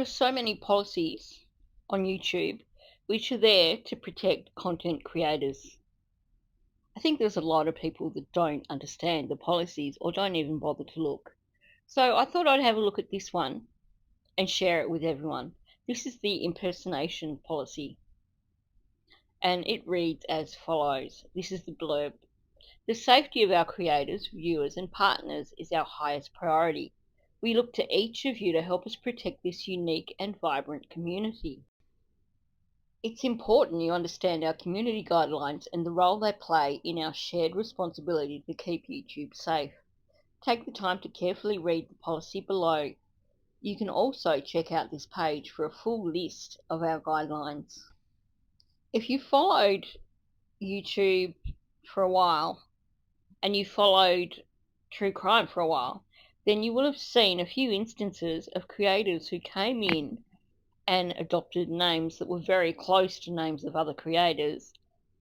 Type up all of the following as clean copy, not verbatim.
There are so many policies on YouTube which are there to protect content creators. I think there's a lot of people that don't understand the policies or don't even bother to look. So I thought I'd have a look at this one and share it with everyone. This is the impersonation policy, and it reads as follows. This is the blurb. The safety of our creators, viewers, and partners is our highest priority. We look to each of you to help us protect this unique and vibrant community. It's important you understand our community guidelines and the role they play in our shared responsibility to keep YouTube safe. Take the time to carefully read the policy below. You can also check out this page for a full list of our guidelines. If you followed YouTube for a while and you followed true crime for a while, then you will have seen a few instances of creators who came in and adopted names that were very close to names of other creators,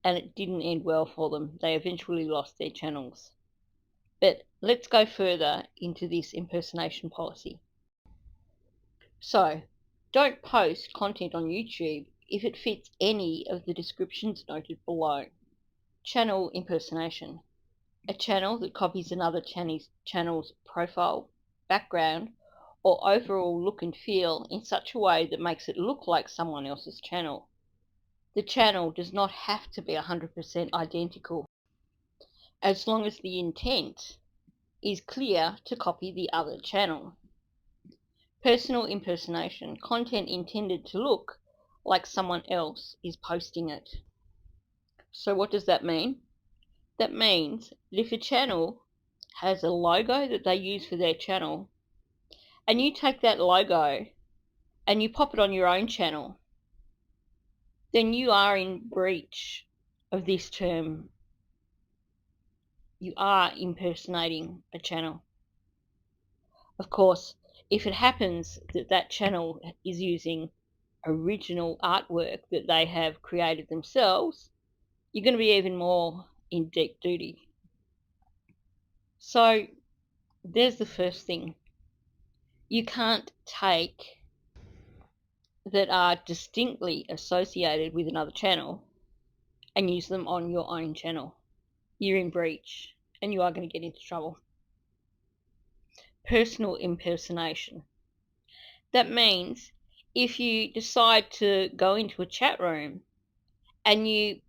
and it didn't end well for them. They eventually lost their channels. But let's go further into this impersonation policy. So, don't post content on YouTube if it fits any of the descriptions noted below. Channel impersonation. A channel that copies another channel's profile, background, or overall look and feel in such a way that makes it look like someone else's channel. The channel does not have to be 100% identical, as long as the intent is clear to copy the other channel. Personal impersonation, content intended to look like someone else is posting it. So what does that mean? That means that if a channel has a logo that they use for their channel, and you take that logo and you pop it on your own channel, then you are in breach of this term. You are impersonating a channel. Of course, if it happens that that channel is using original artwork that they have created themselves, you're going to be even more in deep duty. So there's the first thing. You can't take that are distinctly associated with another channel and use them on your own channel. You're in breach and you are going to get into trouble. Personal impersonation. That means if you decide to go into a chat room and you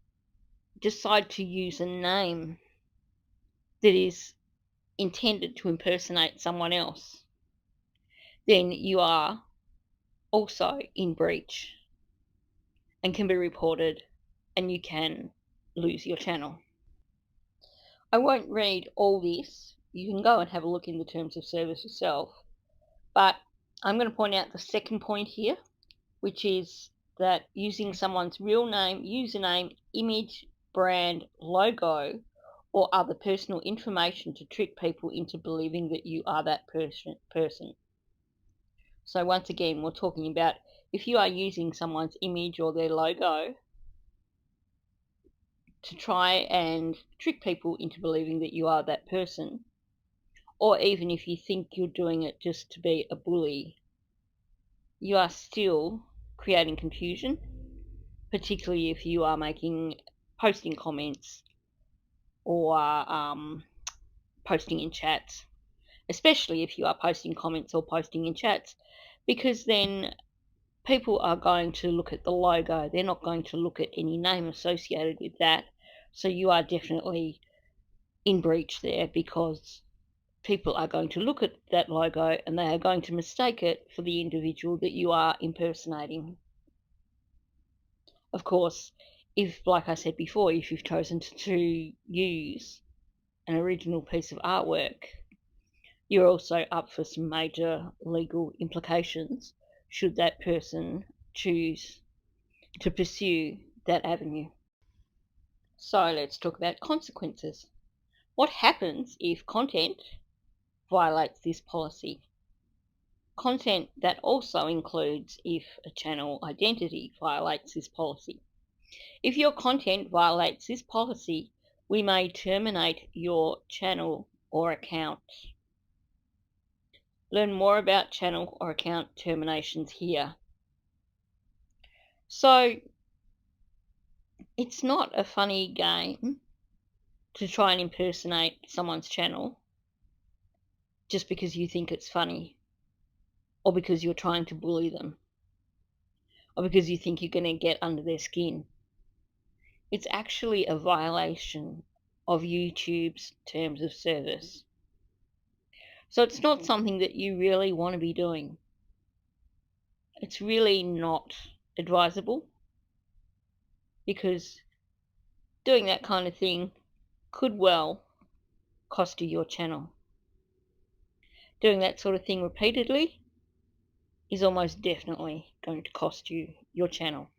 decide to use a name that is intended to impersonate someone else, then you are also in breach and can be reported, and you can lose your channel. I won't read all this. You can go and have a look in the terms of service yourself, but I'm going to point out the second point here, which is that using someone's real name, username, image, brand, logo, or other personal information to trick people into believing that you are that person. So once again, we're talking about if you are using someone's image or their logo to try and trick people into believing that you are that person, or even if you think you're doing it just to be a bully, you are still creating confusion, particularly if you are posting comments or posting in chats, especially if you are posting comments or posting in chats, because then people are going to look at the logo. They're not going to look at any name associated with that. So you are definitely in breach there, because people are going to look at that logo and they are going to mistake it for the individual that you are impersonating. Of course, if, like I said before, if you've chosen to use an original piece of artwork, you're also up for some major legal implications should that person choose to pursue that avenue. So let's talk about consequences. What happens if content violates this policy? Content that also includes if a channel identity violates this policy. If your content violates this policy, we may terminate your channel or account. Learn more about channel or account terminations here. So it's not a funny game to try and impersonate someone's channel just because you think it's funny, or because you're trying to bully them, or because you think you're going to get under their skin. It's actually a violation of YouTube's terms of service. So it's not something that you really want to be doing. It's really not advisable, because doing that kind of thing could well cost you your channel. Doing that sort of thing repeatedly is almost definitely going to cost you your channel.